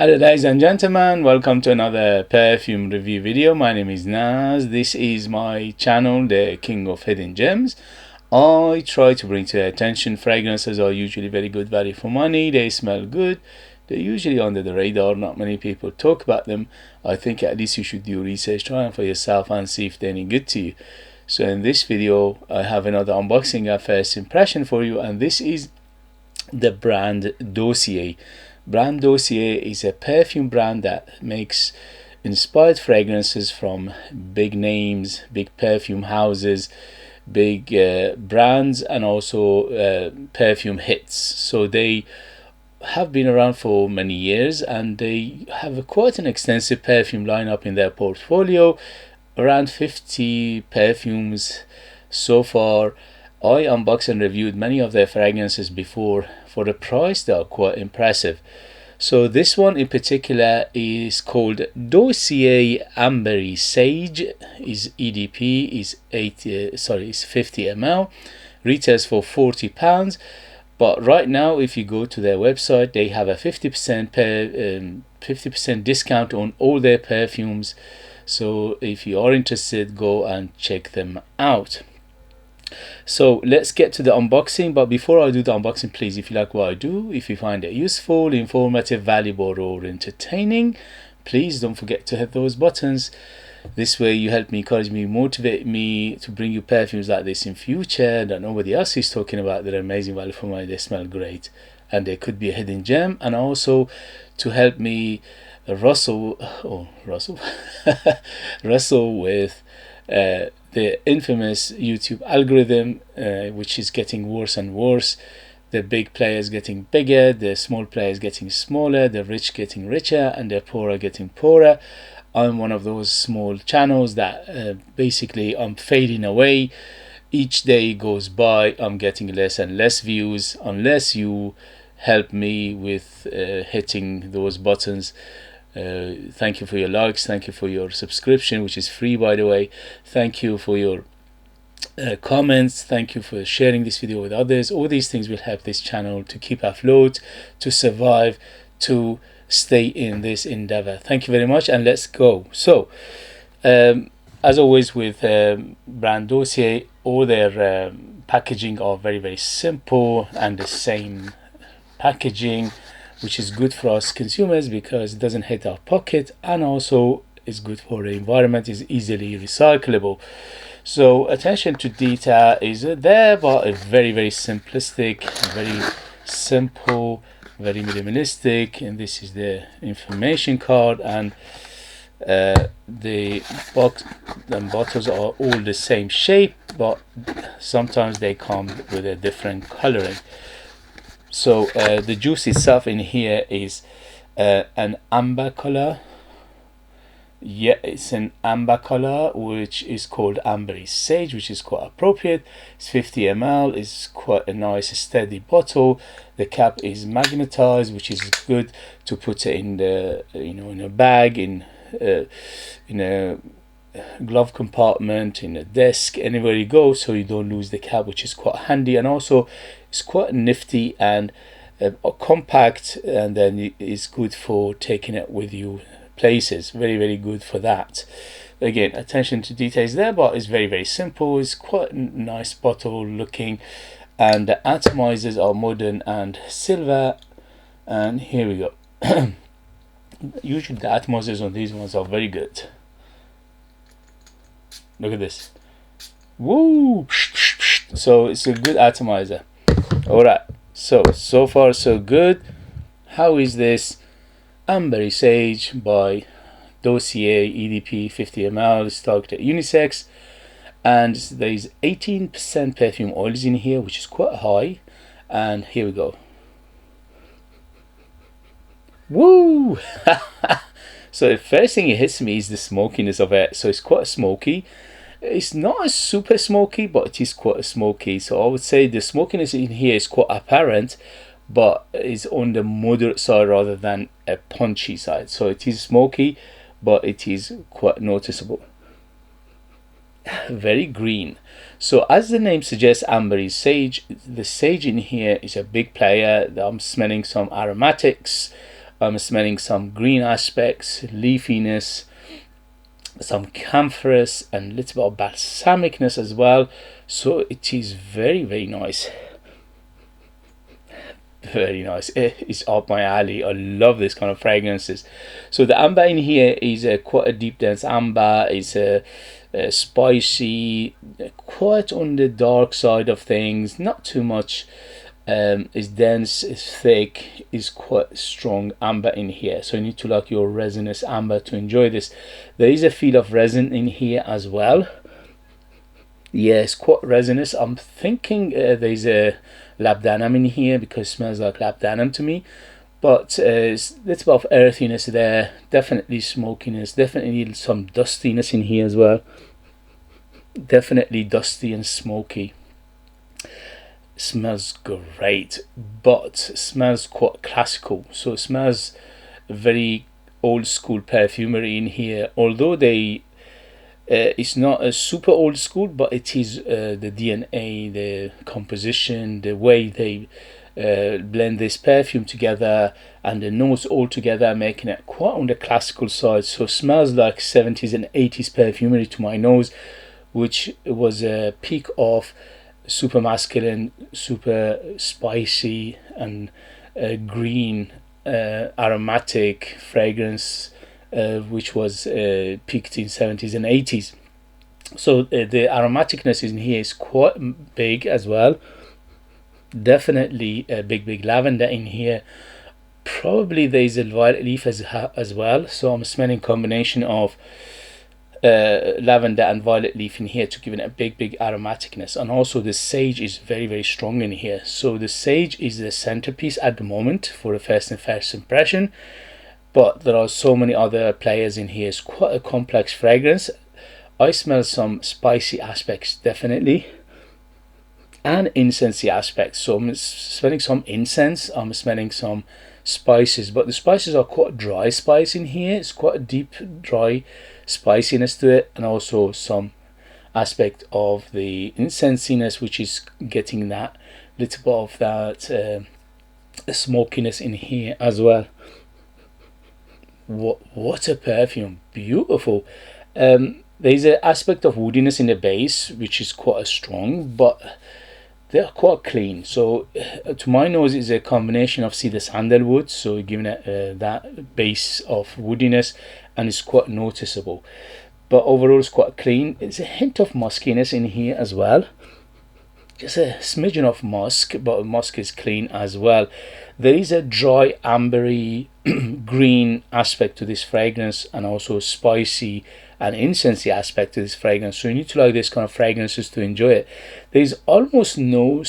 Hello ladies and gentlemen, welcome to another perfume review video. My name is Naz. This is my channel, the King of Hidden Gems. I try to bring to your attention fragrances are usually very good value for money. They smell good. They're usually under the radar. Not many people talk about them. I think at least you should do research, try them for yourself and see if they're any good to you. So in this video, I have another unboxing and first impression for you, and this is the brand Dossier. Brand Dossier is a perfume brand that makes inspired fragrances from big names, big perfume houses, big brands, and also perfume hits. So they have been around for many years, and they have quite an extensive perfume lineup in their portfolio, around 50 perfumes so far. I unboxed and reviewed many of their fragrances before. For the price, they are quite impressive. So this one in particular is called Dossier Ambery Sage, is EDP, is 50 ml, retails for £40. But right now, if you go to their website, they have a 50% discount on all their perfumes. So if you are interested, go and check them out. So let's get to the unboxing, but before I do the unboxing, please, if you like what I do, if you find it useful, informative, valuable, or entertaining, please don't forget to hit those buttons. This way you help me, encourage me, motivate me to bring you perfumes like this in future that nobody else is talking about. They're amazing value for money, they smell great, and they could be a hidden gem, and also to help me wrestle with the infamous YouTube algorithm, which is getting worse and worse. The big players getting bigger, the small players getting smaller, the rich getting richer, and the poor getting poorer. I'm one of those small channels that basically I'm fading away. Each day goes by, I'm getting less and less views unless you help me with hitting those buttons. Thank you for your likes, thank you for your subscription, which is free by the way, thank you for your comments, thank you for sharing this video with others. All these things will help this channel to keep afloat, to survive, to stay in this endeavor. Thank you very much, and let's go. So as always with brand Dossier, all their packaging are very simple and the same packaging, which is good for us consumers because it doesn't hit our pocket, and also is good for the environment, is easily recyclable. So attention to detail is there, but a very simplistic, very simple, very minimalistic. And this is the information card, and the box and bottles are all the same shape, but sometimes they come with a different coloring. So the juice itself in here is an amber color. Yeah, it's an amber color, which is called Ambery Sage, which is quite appropriate. It's 50 ml. It's quite a nice steady bottle. The cap is magnetized, which is good to put it in the in a bag, in a glove compartment, in a desk, anywhere you go, so you don't lose the cap, which is quite handy. And also it's quite nifty and compact, and then it's good for taking it with you places. Very good for that. Again, attention to details there, but it's very simple. It's quite a nice bottle looking, and the atomizers are modern and silver. And here we go. Usually the atomizers on these ones are very good. Look at this. Woo! So it's a good atomizer. Alright, so far so good. How is this Ambery Sage by Dossier EDP 50 ml? It's targeted unisex, and there is 18% perfume oils in here, which is quite high. And here we go. Woo! So the first thing it hits me is the smokiness of it. So it's quite smoky. It's not as super smoky, but it is quite smoky. So I would say the smokiness in here is quite apparent, but it's on the moderate side rather than a punchy side. So it is smoky, but it is quite noticeable. Very green. So as the name suggests, Ambery Sage, the sage in here is a big player. I'm smelling some aromatics, I'm smelling some green aspects, leafiness, some camphoras, and a little bit of balsamicness as well. So it is very, very nice. Very nice. It's up my alley. I love this kind of fragrances. So the amber in here is quite a deep dense amber. It's a spicy, quite on the dark side of things, not too much. It's dense, it's thick, it's quite strong amber in here, so you need to like your resinous amber to enjoy this. There is a feel of resin in here as well. Yes, quite resinous. I'm thinking there's a labdanum in here because it smells like labdanum to me, but it's a little bit of earthiness there, definitely smokiness, definitely some dustiness in here as well, definitely dusty and smoky. Smells great, but smells quite classical, so it smells very old school perfumery in here, although they it's not a super old school, but it is the DNA, the composition, the way they blend this perfume together and the notes all together, making it quite on the classical side. So it smells like 70s and 80s perfumery to my nose, which was a peak of super masculine, super spicy and green aromatic fragrance, which was peaked in 70s and 80s. So the aromaticness in here is quite big as well. Definitely a big lavender in here. Probably there's a violet leaf as well. So I'm smelling combination of lavender and violet leaf in here to give it a big aromaticness. And also the sage is very strong in here. So the sage is the centerpiece at the moment for the first impression, but there are so many other players in here. It's quite a complex fragrance. I smell some spicy aspects definitely, and incensey aspects. So I'm smelling some incense, I'm smelling some spices, but the spices are quite dry spice in here. It's quite a deep dry spiciness to it, and also some aspect of the incensiness, which is getting that little bit of that smokiness in here as well. What a perfume, beautiful. There's an aspect of woodiness in the base, which is quite strong, but they're quite clean. So to my nose is a combination of cedar sandalwood, so giving it that base of woodiness, and it's quite noticeable, but overall it's quite clean. There's a hint of muskiness in here as well, just a smidgen of musk, but musk is clean as well. There is a dry ambery green aspect to this fragrance, and also spicy and incensey aspect to this fragrance, so you need to like this kind of fragrances to enjoy it. There's almost no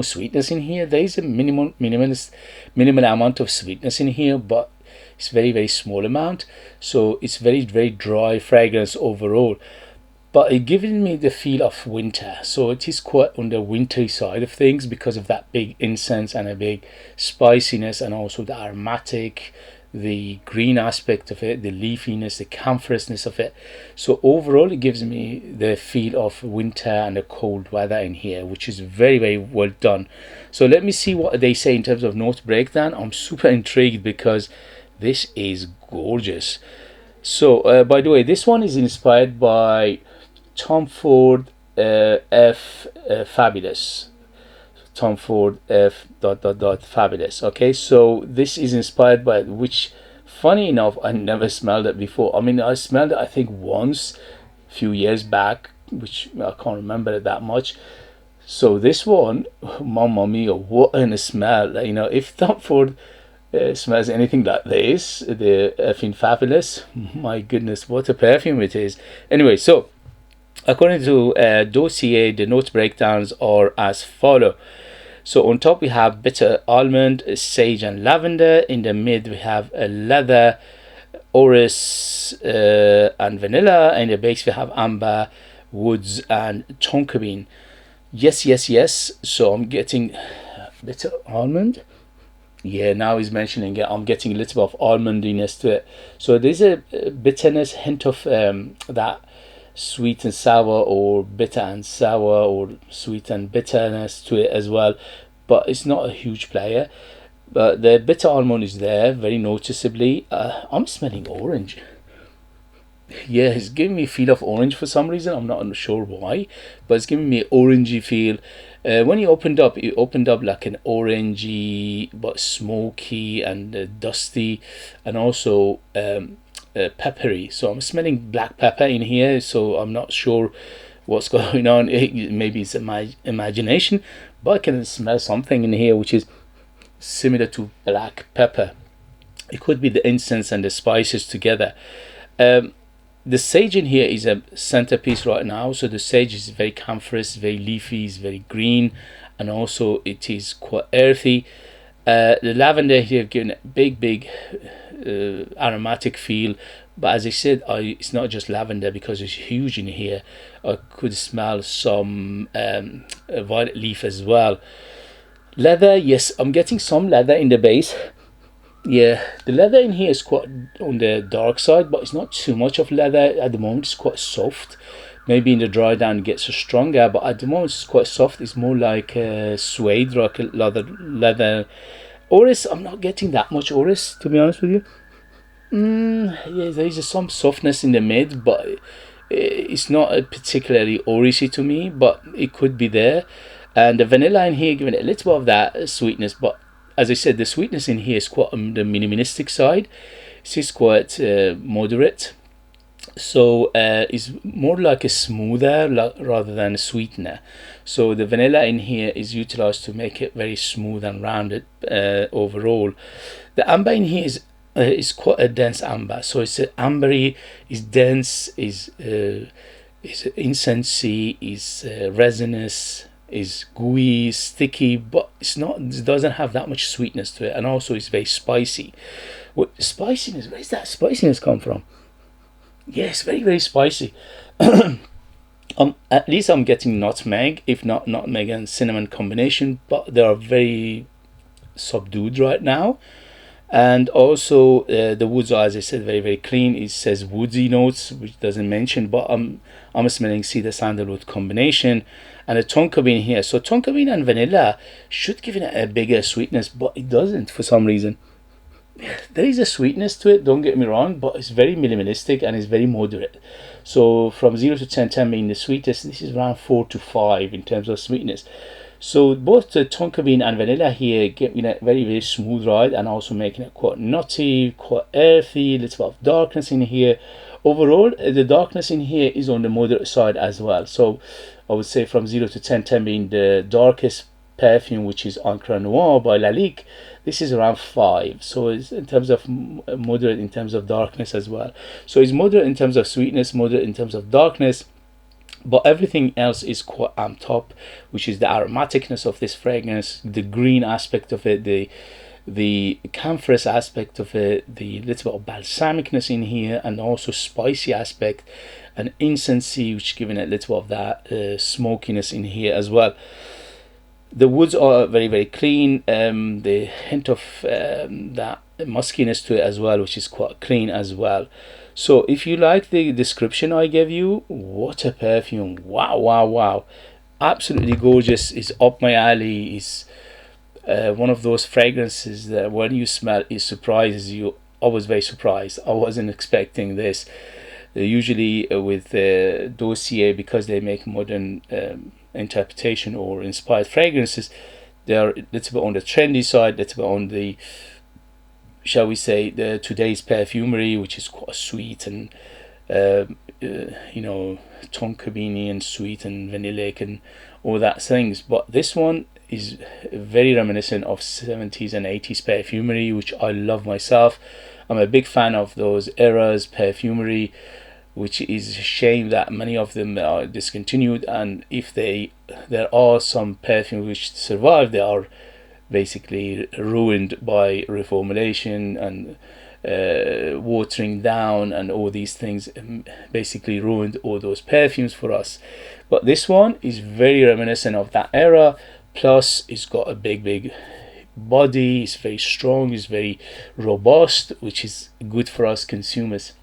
sweetness in here. There's a minimal amount of sweetness in here, but it's very small amount, so it's very dry fragrance overall, but it gives me the feel of winter. So it is quite on the wintry side of things because of that big incense and a big spiciness, and also the aromatic, the green aspect of it, the leafiness, the camphorousness of it. So overall it gives me the feel of winter and the cold weather in here, which is very well done. So let me see what they say in terms of note breakdown. I'm super intrigued because this is gorgeous. So by the way, this one is inspired by Tom Ford F Fabulous. Tom Ford F ... Fabulous. Okay, so this is inspired by, which funny enough I never smelled it before. I mean, I smelled it I think once a few years back, which I can't remember it that much. So this one, mamma mia, what a smell. You know, if Tom Ford smells anything like this, the effing Fabulous, my goodness, what a perfume it is. Anyway, so according to Dossier, the note breakdowns are as follow. So on top we have bitter almond, sage and lavender. In the mid we have a leather, orris and vanilla. In the base we have amber, woods and tonka bean. Yes. So I'm getting bitter almond. Yeah, now he's mentioning it, I'm getting a little bit of almondiness to it. So there's a bitterness, hint of that sweet and sour, or bitter and sour, or sweet and bitterness to it as well, but it's not a huge player. but the bitter almond is there very noticeably. I'm smelling orange. Yeah, it's giving me a feel of orange for some reason. I'm not sure why, but it's giving me an orangey feel. When you opened up, it opened up like an orangey but smoky and dusty, and also peppery. So I'm smelling black pepper in here. So I'm not sure what's going on. Maybe it's my imagination, but I can smell something in here which is similar to black pepper. It could be the incense and the spices together. Um, the sage in here is a centerpiece right now. So the sage is very camphorous, very leafy, is very green, and also it is quite earthy. The lavender here giving a big aromatic feel, but as I said, it's not just lavender because it's huge in here. I could smell some violet leaf as well. Leather, yes, I'm getting some leather in the base. Yeah, the leather in here is quite on the dark side, but it's not too much of leather at the moment. It's quite soft. Maybe in the dry down it gets stronger, but at the moment it's quite soft. It's more like suede, like a leather. Orris, I'm not getting that much orris, to be honest with you. Yeah, there is some softness in the mid, but it's not particularly orrisy to me, but it could be there. And the vanilla in here giving it a little bit of that sweetness, but as I said, the sweetness in here is quite on the minimalistic side. It's quite moderate, so it's more like a smoother rather than a sweetener. So the vanilla in here is utilized to make it very smooth and rounded overall. The amber in here is quite a dense amber, so it's ambery, is dense, is incensey, is resinous, is gooey, sticky, but it's not. It doesn't have that much sweetness to it, and also it's very spicy. What spiciness? Where does that spiciness come from? Yes, very spicy. At least I'm getting nutmeg, if not nutmeg and cinnamon combination, but they are very subdued right now. And also the woods are, as I said, very clean. It says woodsy notes, which doesn't mention, but I'm smelling cedar sandalwood combination, and a tonka bean here. So tonka bean and vanilla should give it a bigger sweetness, but it doesn't for some reason. There is a sweetness to it, don't get me wrong, but it's very minimalistic and it's very moderate. So from 0 to 10, 10 being the sweetest, this is around 4 to 5 in terms of sweetness. So both the tonka bean and vanilla here give me a very smooth ride, and also making it quite nutty, quite earthy, a little bit of darkness in here. Overall, the darkness in here is on the moderate side as well. So I would say from 0 to 10, 10 being the darkest perfume, which is Encre Noir by Lalique, this is around 5. So it's in terms of moderate in terms of darkness as well. So it's moderate in terms of sweetness, moderate in terms of darkness, but everything else is quite amped up, which is the aromaticness of this fragrance, the green aspect of it, the camphorous aspect of it, the little bit of balsamicness in here, and also spicy aspect, and incensey, which giving it a little bit of that smokiness in here as well. The woods are very clean. The hint of that muskiness to it as well, which is quite clean as well. So if you like the description I gave you, what a perfume. Wow, absolutely gorgeous. It's up my alley. It's one of those fragrances that when you smell it surprises you. I was very surprised. I wasn't expecting this. Usually with Dossier, because they make modern interpretation or inspired fragrances, they are a little bit on the trendy side, a little bit on the, shall we say, the today's perfumery, which is quite sweet and you know, tonka beanie and sweet and vanillic and all that things. But this one is very reminiscent of 70s and 80s perfumery, which I love myself. I'm a big fan of those eras perfumery, which is a shame that many of them are discontinued, and if there are some perfumes which survive, they are basically ruined by reformulation and watering down, and all these things basically ruined all those perfumes for us. But this one is very reminiscent of that era, plus it's got a big body, it's very strong, it's very robust, which is good for us consumers.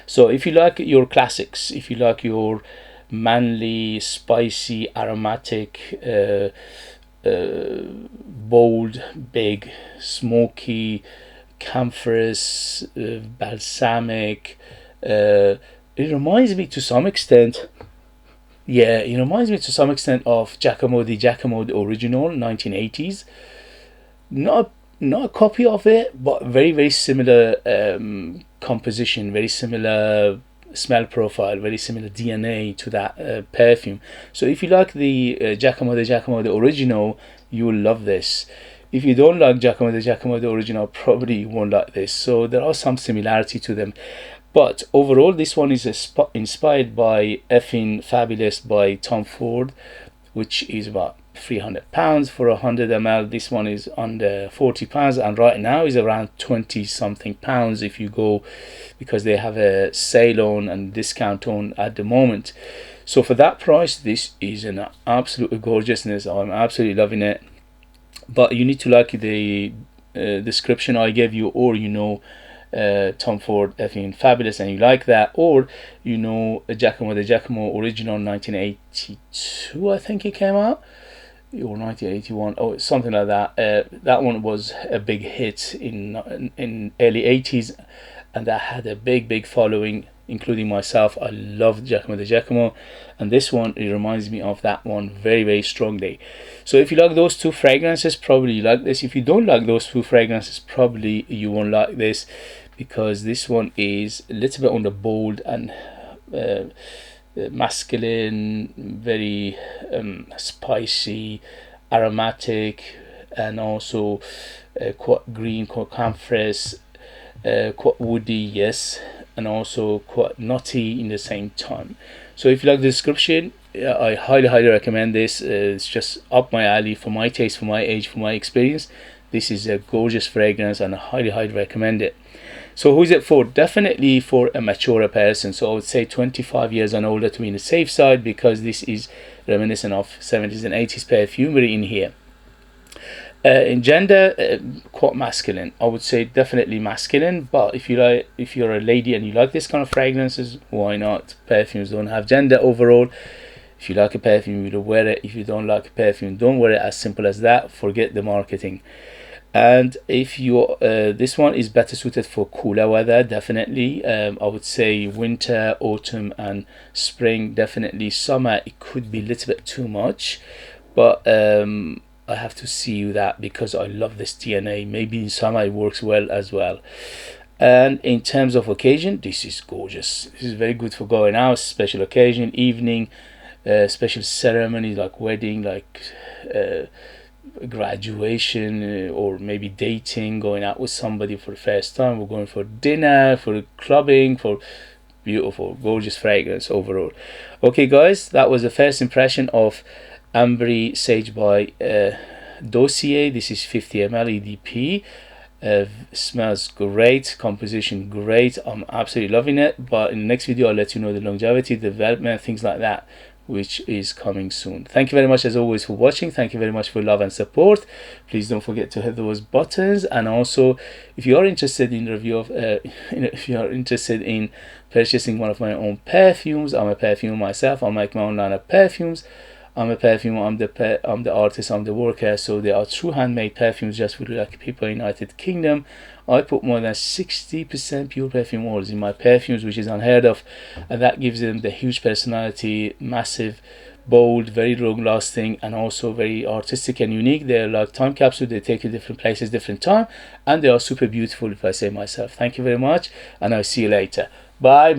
So if you like your classics, if you like your manly, spicy, aromatic bold, big, smoky, camphorous, balsamic. It reminds me to some extent, yeah, it reminds me to some extent of Giacomo the original 1980s. Not a copy of it, but very similar composition, very similar smell profile, very similar DNA to that perfume. So if you like the Giacomo the original, you will love this. If you don't like Giacomo the original, probably you won't like this. So there are some similarity to them. But overall, this one is inspired by Effing Fabulous by Tom Ford, which is about £300 for 100 ml. This one is under £40, and right now is around 20 something pounds if you go, because they have a sale on and discount on at the moment. So for that price, this is an absolute gorgeousness. I'm absolutely loving it. But you need to like the description I gave you, or Tom Ford effing fabulous and you like that, or Giacomo original 1982, I think it came out, or 1981, or something like that. That one was a big hit in early 80s, and that had a big following, including myself. I loved Giacomo, and this one, it reminds me of that one very strongly. So if you like those two fragrances, probably you like this. If you don't like those two fragrances, probably you won't like this, because this one is a little bit on the bold and masculine, very spicy, aromatic, and also quite green, quite camphorous, quite woody, yes, and also quite nutty in the same time. So if you like the description, I highly recommend this. It's just up my alley for my taste, for my age, for my experience. This is a gorgeous fragrance, and I highly recommend it. So who is it for? Definitely for a mature person. So I would say 25 years and older to be in the safe side, because this is reminiscent of 70s and 80s perfumery in here. In gender, quite masculine. I would say definitely masculine. But if you're a lady and you like this kind of fragrances, why not? Perfumes don't have gender overall. If you like a perfume, you will wear it. If you don't like a perfume, don't wear it. As simple as that. Forget the marketing. And if you this one is better suited for cooler weather, definitely. I would say winter, autumn, and spring. Definitely summer, it could be a little bit too much, but I have to see that, because I love this DNA. Maybe in summer it works well as well. And in terms of occasion, this is gorgeous. This is very good for going out, special occasion, evening, special ceremonies like wedding, like graduation, or maybe dating, going out with somebody for the first time, or going for dinner, for clubbing, for beautiful, gorgeous fragrance overall. Okay guys, that was the first impression of Ambery Sage by Dossier. This is 50 ml EDP. Smells great, composition great. I'm absolutely loving it. But in the next video, I'll let you know the longevity, development, things like that, which is coming soon. Thank you very much as always for watching. Thank you very much for love and support. Please don't forget to hit those buttons. And also, if you are interested in review of if you are interested in purchasing one of my own perfumes, I'm a perfumer myself. I make my own line of perfumes. I'm a perfumer, I'm the artist, I'm the worker. So they are true handmade perfumes just for like people in the United Kingdom. I put more than 60% pure perfume oils in my perfumes, which is unheard of, and that gives them the huge personality, massive, bold, very long lasting, and also very artistic and unique. They're like time capsule. They take you different places, different time, and they are super beautiful, if I say myself. Thank you very much, and I'll see you later. Bye.